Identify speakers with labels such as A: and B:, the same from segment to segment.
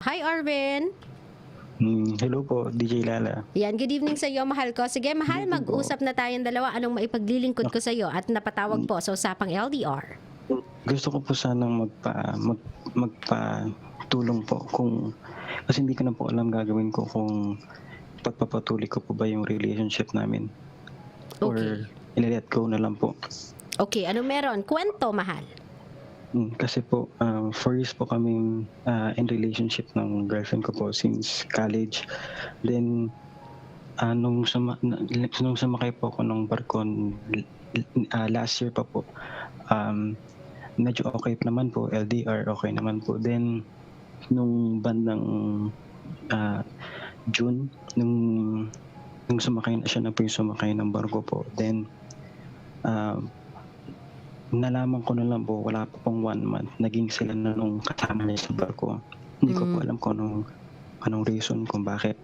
A: Hi, Arvin.
B: Hello po, DJ Lala.
A: Yan, good evening sa iyo, mahal ko. Sige, mahal,
B: Good evening po.
A: mag-usap na tayong dalawa. Anong maipaglilingkod ko sa iyo at napatawag
B: Hmm,
A: po sa usapang LDR?
B: Gusto ko po sanang magpatulong po kung kasi hindi ko na po alam gagawin ko kung pagpapatuloy ko po ba yung relationship namin or
A: Okay.
B: i-let go na lang po.
A: Okay, ano meron? Kwento, mahal.
B: Kasi po, 4 years po kaming in relationship ng girlfriend ko po since college. Then, nung sumakay po ako ng barko last year pa po, um, medyo okay pa naman po, LDR, okay naman po. Then, nung bandang ah, June, nung sumakay na siya na po yung sumakay ng barko po. Then, um, nalaman ko na lang po, wala pa pong 1 month, naging sila na nung kasama niya sa barko. Hindi ko po
A: Mm.
B: alam kung anong reason kung bakit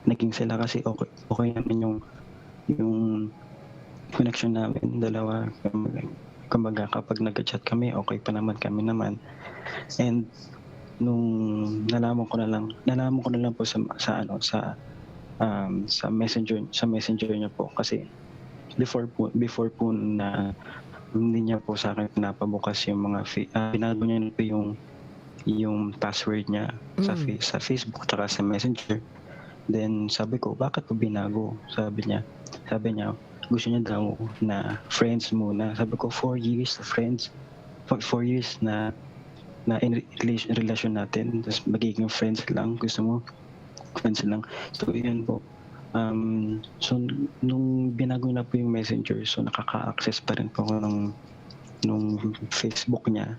B: naging sila kasi okay naman yung connection namin dalawa. Kumbaga kapag nag-chat kami, okay pa naman kami naman. And nung nalaman ko na lang po sa messenger niya po kasi before po na hindi niya po sa akin pinapabukas yung mga binago niya na po yung password niya
A: Mm.
B: sa Facebook tsaka sa Messenger. Then sabi ko, bakit po binago? Sabi niya gusto niya daw na friends muna. Sabi ko, 4 years na friends. 4 years na in relasyon natin. Tapos magiging friends lang. Gusto mo? Friends lang. So yun po. So nung binago na po yung Messenger, so nakaka-access pa rin po ako nung Facebook niya.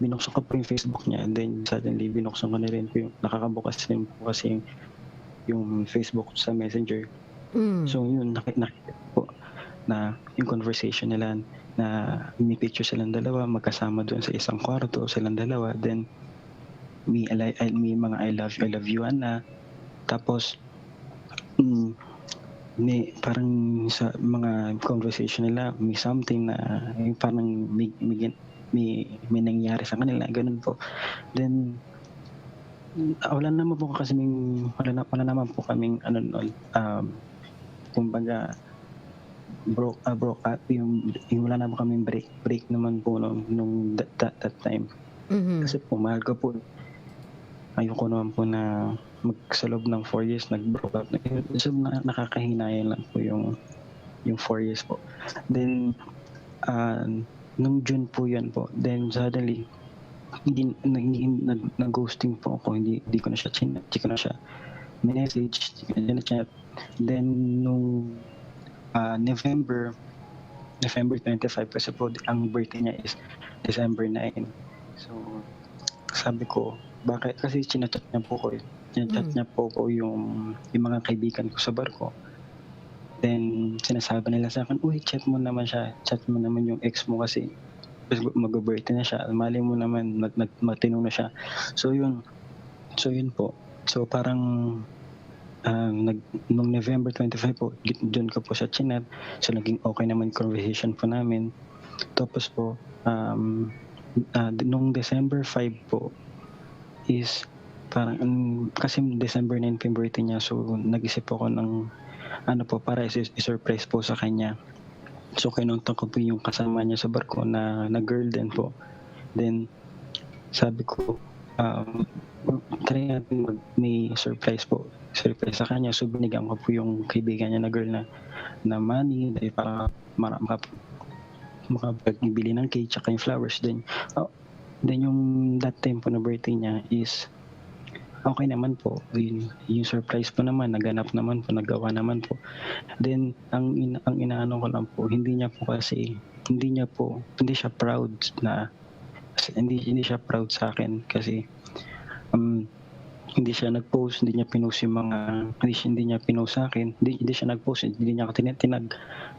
B: Binuksan ko po yung Facebook niya, and then suddenly binuksan ko na rin po yung nakakabukas din po kasi yung Facebook sa Messenger.
A: Mm.
B: So yun, nakita po na yung conversation nila na may picture silang dalawa magkasama doon sa isang kwarto silang dalawa. Then may mga I love you na. Tapos may parang sa mga conversation nila may something na yung parang may nangyari sa kanila, ganun po. Then wala naman po kaming ano nun, kumbaga broke up, yung wala naman kaming break naman po nung that time.
A: Mhm.
B: Kasi po mahal ko po, ayoko naman po na sa loob ng 4 years nag-broke up. So nakakahinayang lang po yung 4 years po. Then nung June po yan po, then suddenly nag-ghosting po ako, hindi ko na siya chinat, hindi ko na siya message, hindi na chat. Then nung November 25 kasi po ang birthday niya is December 9. So sabi ko, bakit? Kasi chinachat niya po ko yung mga kaibigan ko sa barko. Then sinasabi nila sa akin, uy, chat mo naman yung ex mo kasi mag-birthday na siya, mali mo naman matino na siya. So yun po. So parang nung November 25 po, doon ko po siya chinat. So naging okay naman conversation po namin. Tapos po, nung December 5 po is parang kasi December 9 po yung birthday niya. So nag-isip ako ng para i-surprise po sa kanya. So kinontak ko po yung kasama niya sa barko na girl din po. Then sabi ko, try natin may surprise sa kanya. So binigyan ko po yung kaibigan niya na girl na money dahil para makapagbili ng cake tsaka yung flowers. Then yung that time po na birthday niya is okay naman po. Yung surprise po naman, naganap naman po, nagawa naman po. Then ang inaano ko lang po, hindi siya proud hindi siya proud sa akin kasi hindi siya nag-post, hindi niya pinost yung mga hindi niya pinost sa akin, hindi siya nag-post, hindi niya ako tinag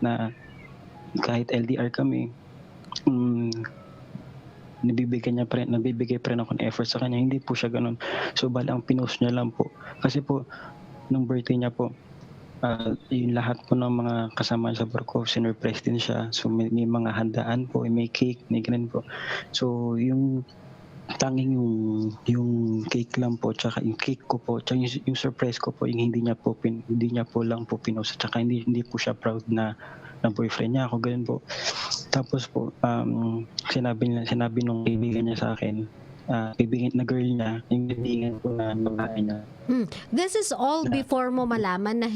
B: na kahit LDR kami, nagbibigay pa rin ako ng effort sa kanya. Hindi po siya ganun. So bali ang pinost niya lang po kasi po nung birthday niya po, yung lahat po ng mga kasama sa barko sinurprise din siya. So may mga handaan po, may cake, may ganun po. So yung tanging yung cake lang po, tsaka yung cake ko po, tsaka yung surprise ko po, yung hindi niya po lang po pinost, tsaka hindi po siya proud na boyfriend niya ako, gano'n po. Tapos po, sinabi nung kaibigan niya sa akin, kaibigan na girl niya, yung kaibigan ko na babae niya.
A: This is all before mo malaman na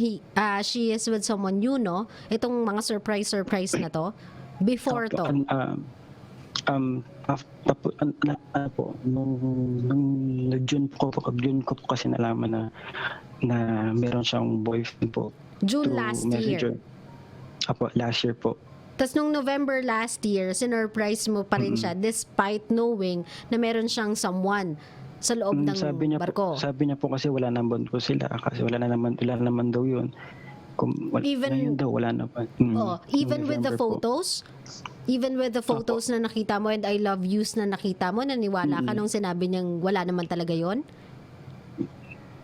A: she is with someone new, no? Itong mga surprise na to. Before to.
B: Nung June ko po kasi nalaman na meron siyang boyfriend po.
A: June
B: through
A: last
B: Messenger.
A: year.
B: Apo, last year po.
A: Tapos nung November last year, sinurprise mo pa rin siya despite knowing na meron siyang someone sa loob ng barko.
B: Sabi niya po kasi wala naman po sila, kasi wala naman daw yun. Ngayon daw, wala naman.
A: Even with the photos? Even with the photos na nakita mo and I love yous na nakita mo, naniwala ka nung sinabi niyang wala naman talaga yon?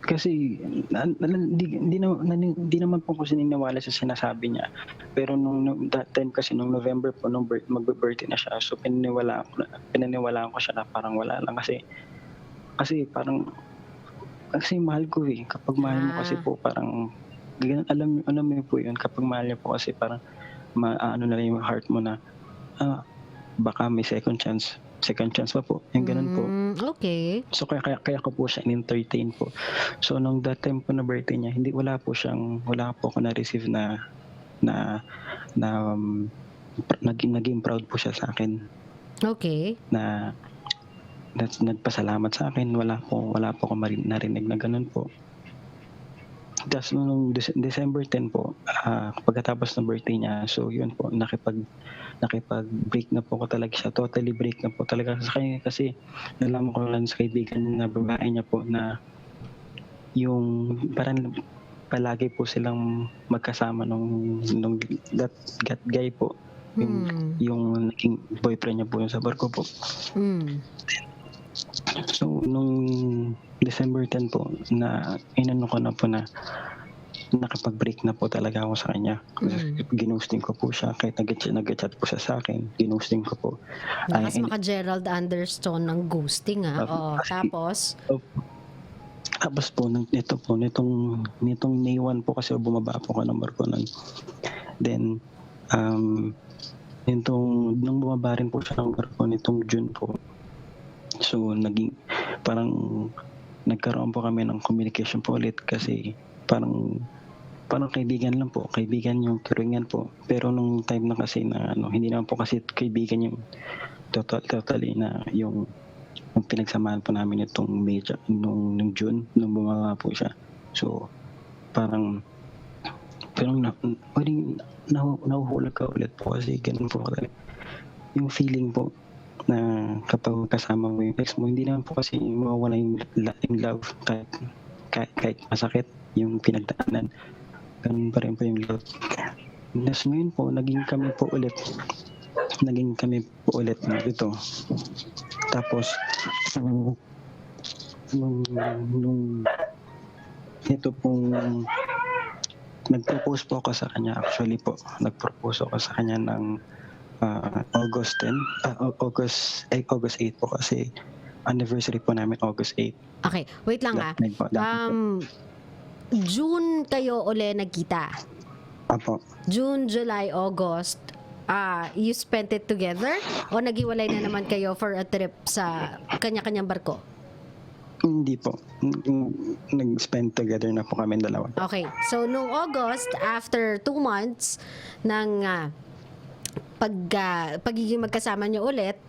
B: Kasi hindi naman po kasi niniwala sa sinasabi niya. Pero nung that time kasi nung November po, nung magbe-birthday na siya, so pinaniwalaan ko siya na parang wala lang kasi parang kasi mahal ko eh. Kapag mahal mo kasi po parang alam mo po yun, kapag mahal niyo po kasi parang ano na lang yung heart mo na baka may second chance pa po, yung ganun po.
A: Okay.
B: So kaya ko po siya in-entertain po. So nung that time po na birthday niya, wala po ako na-receive na naging proud po siya sa akin.
A: Okay.
B: Na nagpasalamat sa akin, wala po ako narinig na ganun po. Tapos nung December 10 po, pagkatapos ng birthday niya, so yun po, nakipag-break na po ko talaga siya. Totally break na po talaga sa kanya kasi nalaman ko lang sa kaibigan na babae niya po na yung parang palagi po silang magkasama nung that guy po. Yung naging boyfriend niya po yung sa barko po. So, nung December 10 po, na inano ko na po na nakapag-break na po talaga ako sa kanya. Ginusting ko po siya, kahit nag-chat po siya sa akin, ginusting ko po.
A: Lakas maka Gerald Anderson ng ghosting tapos?
B: Tapos po, nitong May 1 po kasi bumaba po ka ng barko nun. Then, nung bumaba rin po siya ng barko nitong June po, so nagkaroon po kami ng communication po ulit kasi parang kaibigan lang po, kaibigan yung turingan po. Pero nung time na kasi na hindi naman po kasi kaibigan yung totally na yung pinagsamahan po namin itong May nung June nung bumaba po siya. So parang nahuhulog ka ulit po kasi ganun po talaga. Yung feeling po na kapag kasama mo yung ex mo, hindi naman po kasi mawawala yung love kahit masakit yung pinagdaanan. Ganun pa rin po yung love. Tapos ngayon po, naging kami po ulit na ito. Tapos, nung ito pong nag-propose po ako sa kanya, actually po, nag-propose ako sa kanya ng August 8 po kasi anniversary po namin August 8.
A: Okay, wait lang June kayo uli nagkita?
B: Apo.
A: June, July, August, you spent it together? O naghiwalay na naman kayo for a trip sa kanya-kanyang barko?
B: Hindi po. Nag-spend together na po kami dalawa.
A: Okay, so nung August, after 2 months ng pagiging magkasama nyo ulit,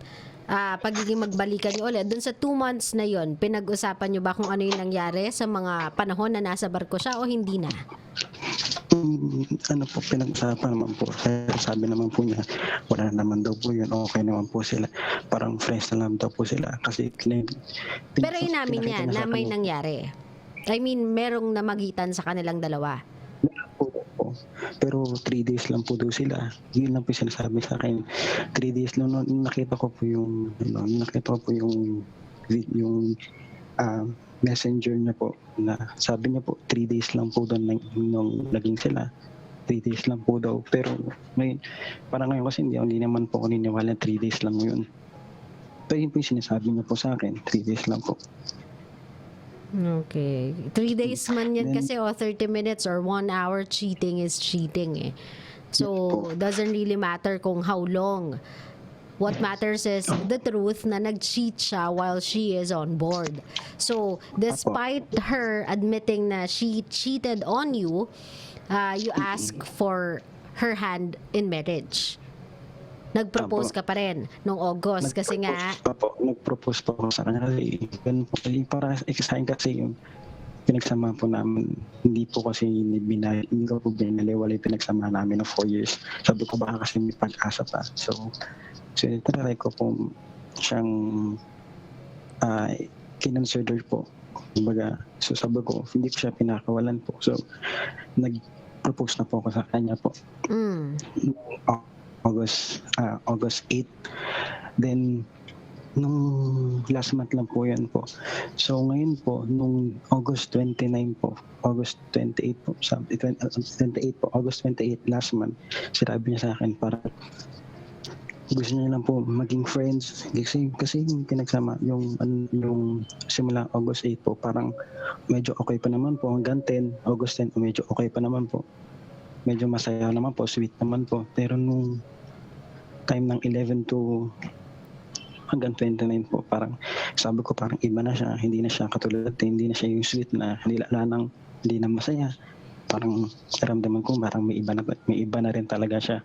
A: pagiging magbalikan nyo ulit, dun sa 2 months na yon, pinag-usapan nyo ba kung ano yung nangyari sa mga panahon na nasa barko siya o hindi na?
B: Pinag-usapan naman po. Sabi naman po niya, wala naman daw po yun. Okay naman po sila. Parang friends na lang daw po sila. Kasi
A: pero inamin niya na may nangyari. I mean, merong namagitan sa kanilang dalawa.
B: Pero 3 days lang po daw sila. Yun lang po sinasabi sa akin. 3 days lang. Nakita ko po yung messenger niya po na sabi niya po 3 days lang po doon nung naging sila. 3 days lang po daw. Pero parang ngayon kasi hindi naman po ako niniwala 3 days lang yun. Pero yun po yung sinasabi niya po sa akin, 3 days lang po.
A: Okay. 3 days man yan
B: Then-
A: kasi o 30 minutes or 1 hour cheating is cheating eh. So, doesn't really matter kung how long. What matters is the truth na nag-cheat siya while she is on board. So, despite her admitting na she cheated on you, you ask for her hand in marriage. Nag-propose ka pa rin noong August kasi nga
B: Nag-propose pa ako sa kanya kasi ganun po. Para sa akin kasi yung pinagsama po namin, hindi po kasi hindi ko po binaliwala yung pinagsama namin ng 4 years. Sabi ko baka kasi may pag-asa pa. So tinatry ko po siyang kinonsider po. Kumbaga, so sabi ko, hindi ko siya pinakawalan po. So nag-propose na po ako sa kanya po. August 8. Then, nung last month lang po yan po. So, ngayon po, nung August 29 po, August 28 po, 28 po, August 28 last month, sinabi niya sa akin para gusto niya lang po maging friends kasi yung pinagsama yung simula August 8 po parang medyo okay pa naman po hanggang 10 August 10 medyo okay pa naman po, medyo masaya naman po, sweet naman po, pero nung time ng 11 to hanggang 29 po, parang sabi ko parang iba na siya, hindi na siya katulad, hindi na siya yung sweet na hindi na masaya. Parang naramdaman ko parang may iba na rin talaga siya.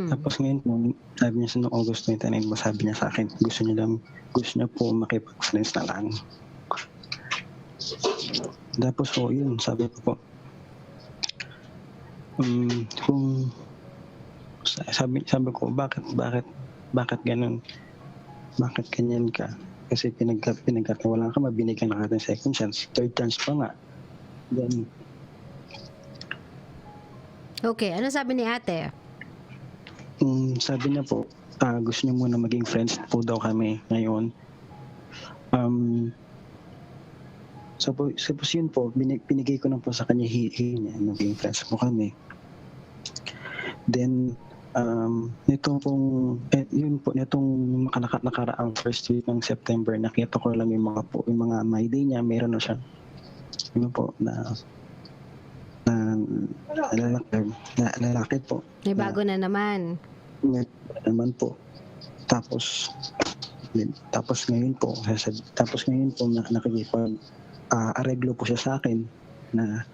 B: Tapos ngayon po, sabi niya sa noong August 29 po, sabi niya sa akin, gusto niya po makipag-friends na lang. Tapos po, yun, sabi ko po, kung sabi ko, bakit ganun? Bakit ganyan ka? Kasi pinagkatawalan ka, mabinigyan na ka ng second chance, third chance pa nga. Then,
A: okay, ano sabi ni ate?
B: sabi niya po, gusto niya muna maging friends po daw kami ngayon. Suppose yun po, pinigay ko na po sa kanya hihingi niya, maging friends po kami. Then, nitong nakaraang first week ng September, nakita ko lang yung mga my day niya, meron na siya. Yun po, na lalaki po.
A: May bago na naman.
B: Naman po. Tapos ngayon po, nakikipag areglo po siya sa akin na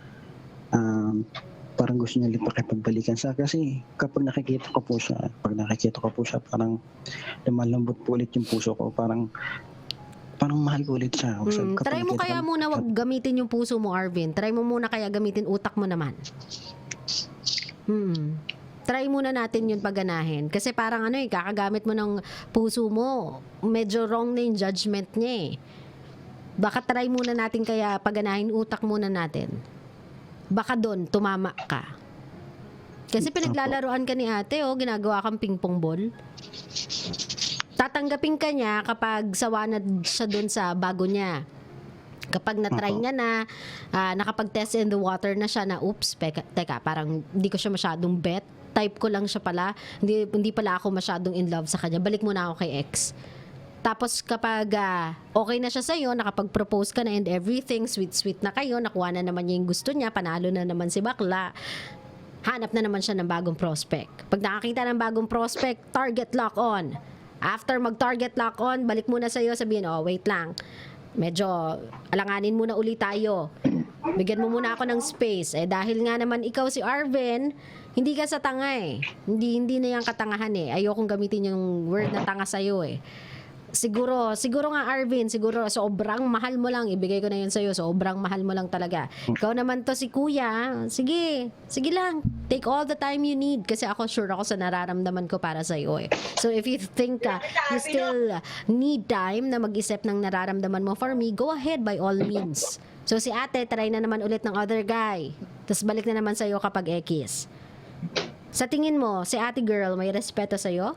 B: parang gusto niya ulit pakipagbalikan sa kasi kapag nakikita ko po siya, parang lumalambot po ulit yung puso ko, parang mahal ko ulit siya.
A: Try mo kaya muna wag gamitin yung puso mo, Arvin. Try mo muna kaya gamitin utak mo naman. Try muna natin yun pagganahin. Kasi parang kakagamit mo ng puso mo. Medyo wrong na yung judgment niya eh. Baka try muna natin kaya pagganahin utak muna natin. Baka doon tumama ka. Kasi pinaglalaroan ka ni ate, ginagawa kang ping-pong ball. Tatanggapin ka niya kapag sawa na siya doon sa bago niya. Kapag na-try niya na, nakapag-test in the water na siya na, oops, teka, parang hindi ko siya masyadong bet. Type ko lang siya pala. Hindi pala ako masyadong in love sa kanya. Balik muna ako kay ex. Tapos kapag okay na siya sa'yo, nakapag-propose ka na and everything, sweet-sweet na kayo, nakuha na naman niya yung gusto niya, panalo na naman si bakla, hanap na naman siya ng bagong prospect. Pag nakakita ng bagong prospect, target lock on. After mag-target lock on, balik muna sa'yo, sabihin, wait lang. Medyo alanganin muna ulit tayo. Bigyan mo muna ako ng space. Dahil nga naman ikaw si Arvin, hindi ka sa tanga eh. Hindi na yung katangahan eh. Ayokong gamitin yung word na tanga sa'yo eh. Siguro nga Arvin, siguro sobrang mahal mo lang, ibigay ko na yun sa'yo, sobrang mahal mo lang talaga. Ikaw naman to si kuya, sige lang, take all the time you need kasi ako sure ako sa nararamdaman ko para sa'yo eh. So if you think you still need time na mag-isip ng nararamdaman mo for me, go ahead by all means. So si ate, try na naman ulit ng other guy, tapos balik na naman sa'yo kapag ekis. Sa tingin mo, si ate girl, may respeto sa'yo?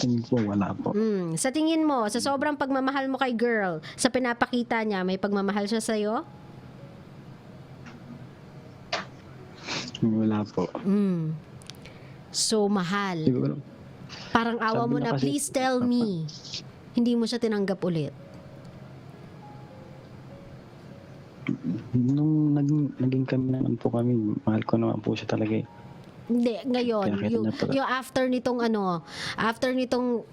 B: tingin ko wala po.
A: Sa tingin mo, sa sobrang pagmamahal mo kay girl, sa pinapakita niya, may pagmamahal siya sa'yo?
B: Wala po.
A: So, mahal.
B: Siguro.
A: Parang awa
B: Sabi
A: mo
B: niya
A: na,
B: kasi-
A: please tell me. Hindi mo siya tinanggap ulit.
B: Nung naging kami naman po kami, mahal ko naman po siya talaga eh.
A: Hindi, ngayon,
B: Kaya kita
A: yung,
B: niya pala.
A: yung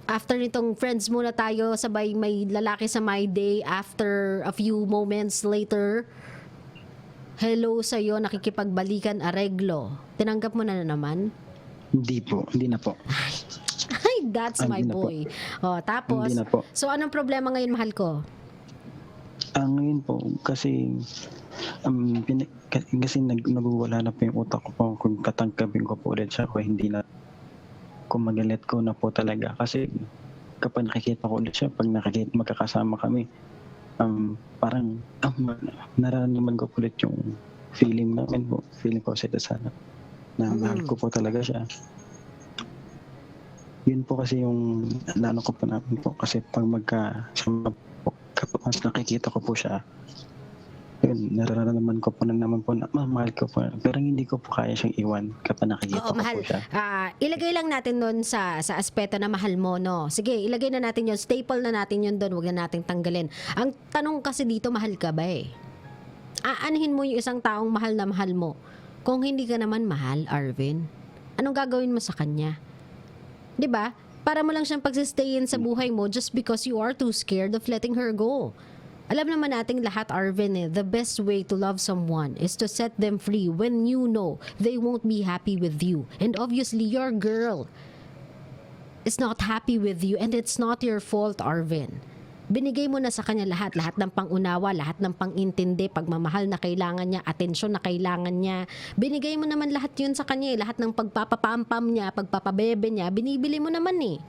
A: after nitong friends muna tayo, sabay may lalaki sa my day, after a few moments later, hello sa'yo, nakikipagbalikan, areglo. Tinanggap mo na naman?
B: Hindi na po.
A: Ay, that's my
B: Hindi na po.
A: boy. O, tapos,
B: Hindi na po.
A: so anong problema ngayon, mahal ko?
B: Ngayon po, kasi kasi nagwawala na po yung utak ko po kung tatangkabin ko po ulit siya ko hindi na kung magalit ko na po talaga kasi kapag nakikita ko ulit siya pag magkakasama kami parang nararamdaman ko po ulit yung feeling ko sa sana na mahal ko po talaga siya. Yun po kasi yung lalo ko po namin po kasi pag magkasama po kapag mas nakikita ko po siya yun, nararamdaman ko po na naman po na mahal ko po. Pero hindi ko po kaya siyang iwan kapag nakikita
A: Oo,
B: ko
A: mahal.
B: po siya.
A: Ilagay lang natin doon sa aspeto na mahal mo, no? Sige, ilagay na natin yun. Staple na natin yun doon. Huwag na nating tanggalin. Ang tanong kasi dito, mahal ka ba eh? Aanhin mo yung isang taong mahal na mahal mo. Kung hindi ka naman mahal, Arvin, anong gagawin mo sa kanya? 'Di ba? Para mo lang siyang pagsistayin sa buhay mo just because you are too scared of letting her go. Alam naman nating lahat, Arvin, the best way to love someone is to set them free when you know they won't be happy with you. And obviously, your girl is not happy with you and it's not your fault, Arvin. Binigay mo na sa kanya lahat ng pangunawa, lahat ng pangintindi, pagmamahal na kailangan niya, atensyon na kailangan niya. Binigay mo naman lahat yun sa kanya, lahat ng pagpapapampam niya, pagpapabebe niya, binibili mo naman eh.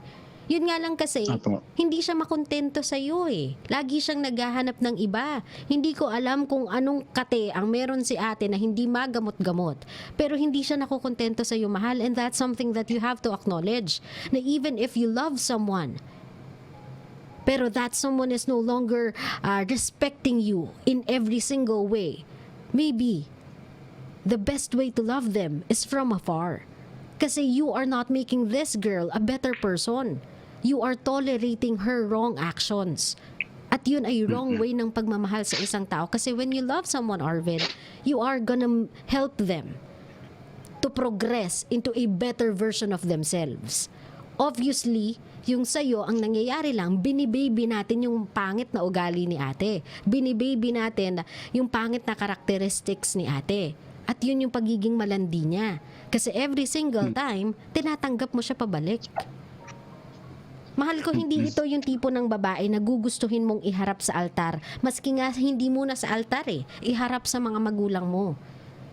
A: Yun nga lang kasi,
B: Apo.
A: hindi siya makontento sa iyo eh. Lagi siyang naghahanap ng iba. Hindi ko alam kung anong kate ang meron si ate na hindi magamot-gamot. Pero hindi siya nakokontento sa iyo, mahal. And that's something that you have to acknowledge. Na even if you love someone, pero that someone is no longer respecting you in every single way, maybe the best way to love them is from afar. Kasi you are not making this girl a better person. You are tolerating her wrong actions. At yun ay wrong way ng pagmamahal sa isang tao. Kasi when you love someone, Arvin, you are gonna help them to progress into a better version of themselves. Obviously, yung sa'yo, ang nangyayari lang, binibaby natin yung pangit na ugali ni ate. Binibaby natin yung pangit na characteristics ni ate. At yun yung pagiging malandi niya. Kasi every single time, tinatanggap mo siya pabalik. Mahal ko, hindi ito yung tipo ng babae na gugustuhin mong iharap sa altar. Maski nga hindi muna sa altar eh, iharap sa mga magulang mo.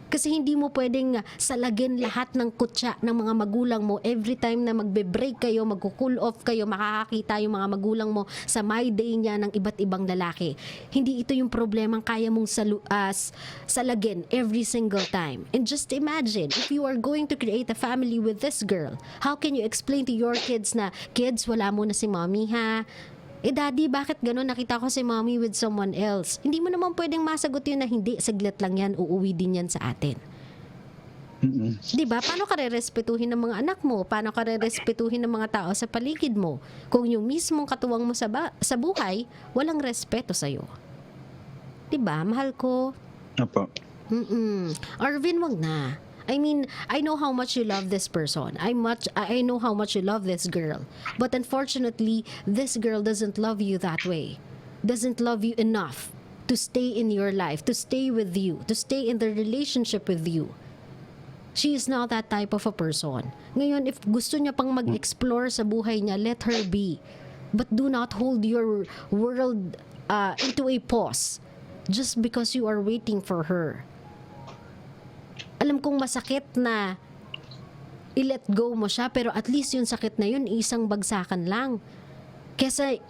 A: Kasi hindi mo pwedeng salagin lahat ng kutya ng mga magulang mo every time na magbe-break kayo, magko-cool off kayo, makakakita yung mga magulang mo sa my day niya ng iba't ibang lalaki. Hindi ito yung problemang kaya mong salagin every single time. And just imagine, if you are going to create a family with this girl, how can you explain to your kids na, kids, wala muna si mommy ha? Daddy, bakit gano'n? Nakita ko si mommy with someone else. Hindi mo naman pwedeng masagot yun na hindi, saglit lang yan, uuwi din yan sa atin. Diba? Paano ka re-respetuhin ng mga anak mo? Paano ka re-respetuhin ng mga tao sa paligid mo? Kung yung mismong katuwang mo sa buhay, walang respeto sa'yo. Diba? Mahal ko.
B: Apo.
A: Arvin, wag na. I mean, I know how much you love this person. I know how much you love this girl. But unfortunately, this girl doesn't love you that way. Doesn't love you enough to stay in your life, to stay with you, to stay in the relationship with you. She is not that type of a person. Ngayon, if gusto niya pang mag-explore sa buhay niya, let her be. But do not hold your world into a pause just because you are waiting for her. Alam kong masakit na i-let go mo siya, pero at least yung sakit na yun, isang bagsakan lang. Kesa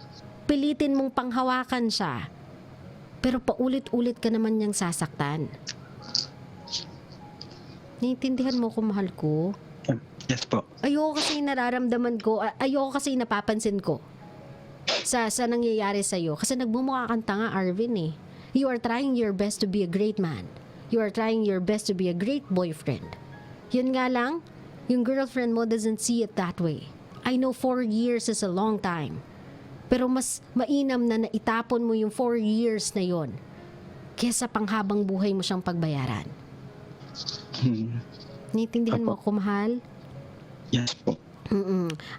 A: pilitin mong panghawakan siya, pero paulit-ulit ka naman niyang sasaktan. Naiintindihan mo ko, mahal ko?
B: Yes po.
A: Ayoko kasi nararamdaman ko, ayoko kasi napapansin ko sa nangyayari sa'yo. Kasi nagmumukha kang tanga, Arvin eh. You are trying your best to be a great man. You are trying your best to be a great boyfriend. Yun nga lang, yung girlfriend mo doesn't see it that way. I know 4 years is a long time. Pero mas mainam na naitapon mo yung 4 years na yon kesa panghabang buhay mo siyang pagbayaran. Naiintindihan mo ako, mahal?
B: Yes po.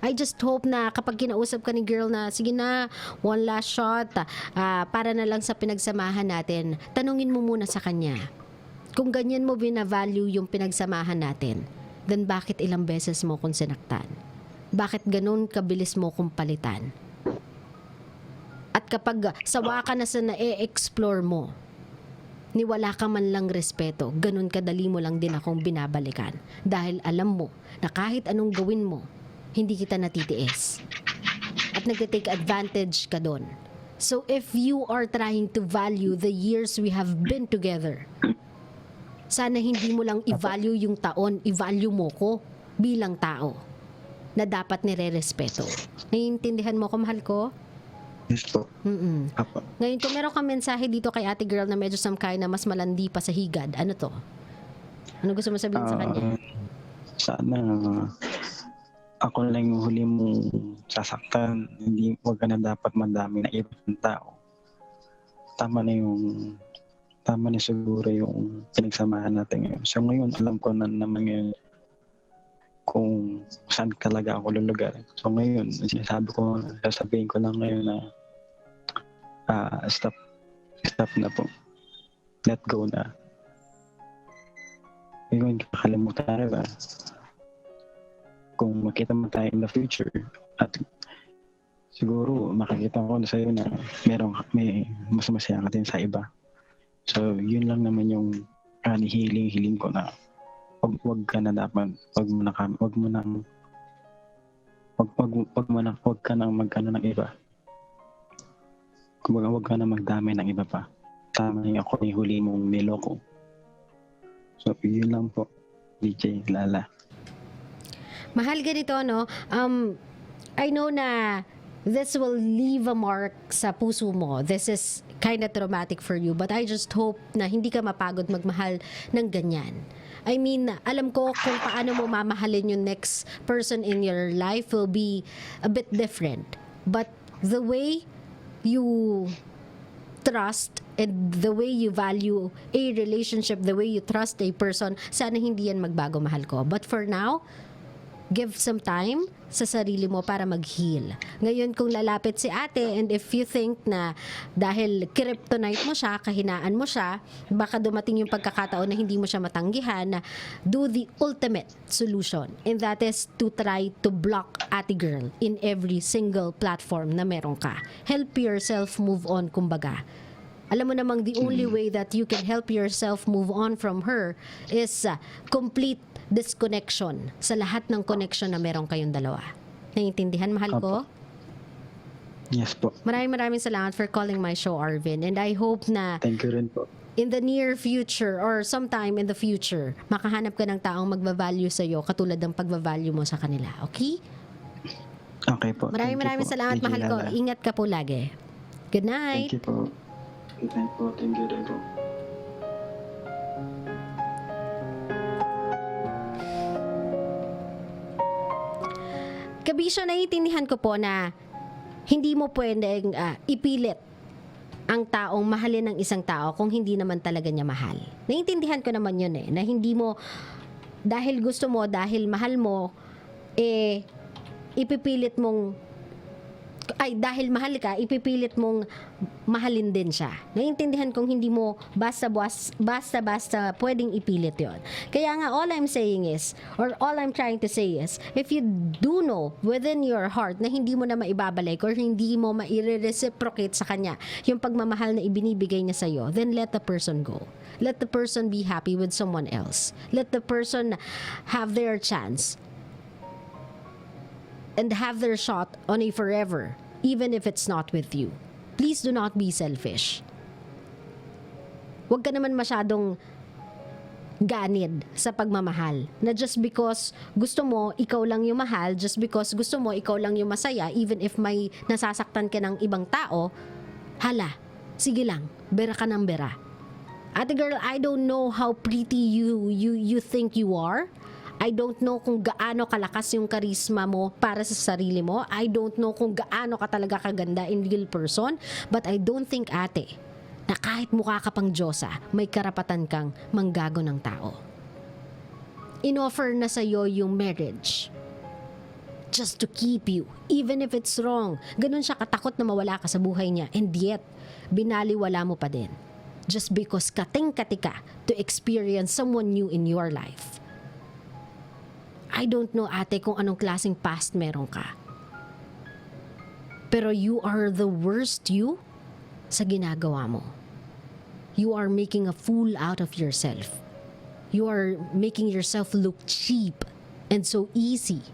A: I just hope na kapag kinausap ka ni girl na, sige na, one last shot, para na lang sa pinagsamahan natin, tanungin mo muna sa kanya. Kung ganyan mo bina-value yung pinagsamahan natin, then bakit ilang beses mo kung sinaktan? Bakit ganun kabilis mo kung palitan? At kapag sawa ka na sa na-e-explore mo, ni wala ka man lang respeto, ganun kadali mo lang din akong binabalikan. Dahil alam mo na kahit anong gawin mo, hindi kita natitiis. At nagte-take advantage ka doon. So if you are trying to value the years we have been together, sana hindi mo lang i-value yung taon, i-value mo ko bilang tao na dapat nire-respeto. Naiintindihan mo ko, mahal ko?
B: Yes po. Apo.
A: Ngayon, kung meron kang mensahe dito kay ate girl na medyo some kind na mas malandi pa sa higad, ano to? Ano gusto mo sabihin sa kanya?
B: Sana ako lang yung huli mong sasaktan. Hindi, wag ka na dapat madami na ibang tao. Tama na siguro yung pinagsamahan natin ngayon. So ngayon, alam ko na naman ngayon kung saan talaga ako lulugar. So ngayon, sasabihin ko lang ngayon na stop na po. Let go na. Ngayon, kakalimutan na ba? Kung makita mo tayo in the future at siguro makikita ko na sa'yo na may mas masaya ka din sa iba. So, yun lang naman yung hiling ko na wag ka na dapat, wag ka nang magkano ng iba. Kumbaga, wag ka na magdamay ng iba pa. Tama yung ako yung huli mong niloko. So, yun lang po, DJ Lala.
A: Mahal, ganito, no? I know na this will leave a mark sa puso mo. This is kind of traumatic for you. But I just hope na hindi ka mapagod magmahal ng ganyan. I mean, alam ko kung paano mo mamahalin yung next person in your life will be a bit different. But the way you trust and the way you value a relationship, the way you trust a person, sana hindi yan magbago, mahal ko. But for now, give some time sa sarili mo para mag-heal. Ngayon, kung lalapit si ate and if you think na dahil kryptonite mo siya, kahinaan mo siya, baka dumating yung pagkakataon na hindi mo siya matanggihan, do the ultimate solution. And that is to try to block ate girl in every single platform na meron ka. Help yourself move on, kumbaga. Alam mo namang the only way that you can help yourself move on from her is complete disconnection sa lahat ng connection na meron kayong dalawa. Naiintindihan, mahal ko?
B: Yes po.
A: Maraming salamat for calling my show, Arvin. And I hope na
B: Thank you rin po.
A: in the near future or sometime in the future, makahanap ka ng taong magbavalue sa'yo katulad ng pagbavalue mo sa kanila. Okay?
B: Okay po.
A: Maraming salamat,
B: Thank you,
A: mahal ko.
B: Lala.
A: Ingat ka po lagi. Good night.
B: Thank you po. Good night po. Thank you rin po.
A: Kabisyo, naiintindihan ko po na hindi mo pwedeng ipilit ang taong mahalin ng isang tao kung hindi naman talaga niya mahal. Naiintindihan ko naman yun na hindi mo, dahil gusto mo, dahil mahal mo, ipipilit mong, dahil mahal ka, ipipilit mong mahalin din siya. Naiintindihan kong hindi mo basta pwedeng ipilit yon. Kaya nga, all I'm saying is, or all I'm trying to say is, if you do know within your heart na hindi mo na maibabalik or hindi mo maire-reciprocate sa kanya yung pagmamahal na ibinibigay niya sa'yo, then let the person go. Let the person be happy with someone else. Let the person have their chance and have their shot on a forever, even if it's not with you. Please do not be selfish. Huwag ka naman masyadong ganid sa pagmamahal. Na just because gusto mo, ikaw lang yung mahal, just because gusto mo, ikaw lang yung masaya, even if may nasasaktan ka ng ibang tao, hala, sige lang, bera ka ng bera. Ate girl, I don't know how pretty you think you are. I don't know kung gaano kalakas yung karisma mo para sa sarili mo. I don't know kung gaano ka talaga kaganda in real person. But I don't think, ate, na kahit mukha ka pang Diyosa, may karapatan kang manggago ng tao. Inoffer na sa'yo yung marriage just to keep you, even if it's wrong. Ganun siya katakot na mawala ka sa buhay niya. And yet, binaliwala mo pa din. Just because kating-kati ka to experience someone new in your life. I don't know, ate, kung anong klaseng past meron ka. Pero you are the worst you sa ginagawa mo. You are making a fool out of yourself. You are making yourself look cheap and so easy.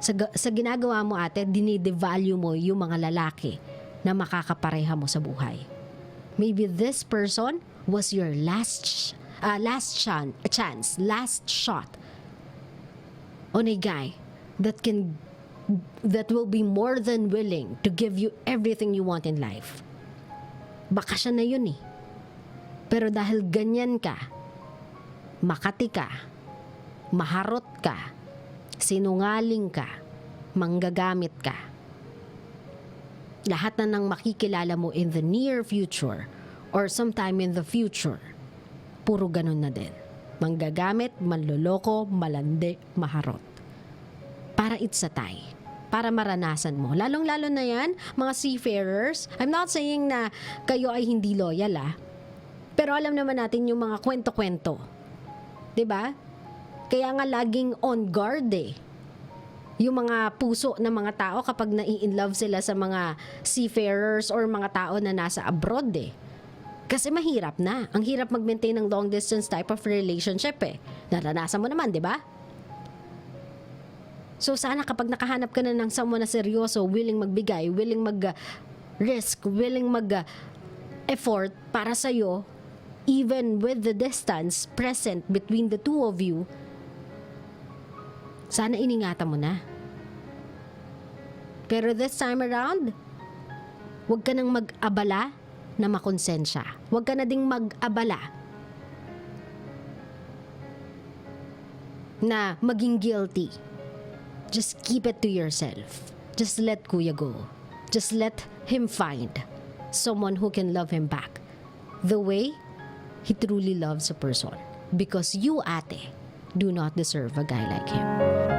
A: Sa ginagawa mo, ate, dinidevalue mo yung mga lalaki na makakapareha mo sa buhay. Maybe this person was your last chance, last shot on a guy that will be more than willing to give you everything you want in life. Baka siya na yun eh. Pero dahil ganyan ka, makati ka, maharot ka, sinungaling ka, manggagamit ka, lahat na nang makikilala mo in the near future or sometime in the future, puro ganun na din. Manggagamit, manloloko, malandi, maharot. Para itsatay. Para maranasan mo. Lalong-lalo na yan, mga seafarers. I'm not saying na kayo ay hindi loyal, pero alam naman natin yung mga kwento-kwento. 'Di ba? Kaya nga laging on guard yung mga puso ng mga tao kapag nai-inlove sila sa mga seafarers or mga tao na nasa abroad Kasi mahirap na. Ang hirap mag-maintain ng long distance type of relationship Naranasan mo naman, di ba? So sana kapag nakahanap ka na ng someone na seryoso, willing magbigay, willing mag-risk, willing mag-effort para sa'yo, even with the distance present between the two of you, sana iningatan mo na. Pero this time around, huwag ka nang mag-abala na makonsensya. Huwag ka na ding mag-abala na maging guilty. Just keep it to yourself. Just let Kuya go. Just let him find someone who can love him back the way he truly loves a person. Because you, ate, do not deserve a guy like him.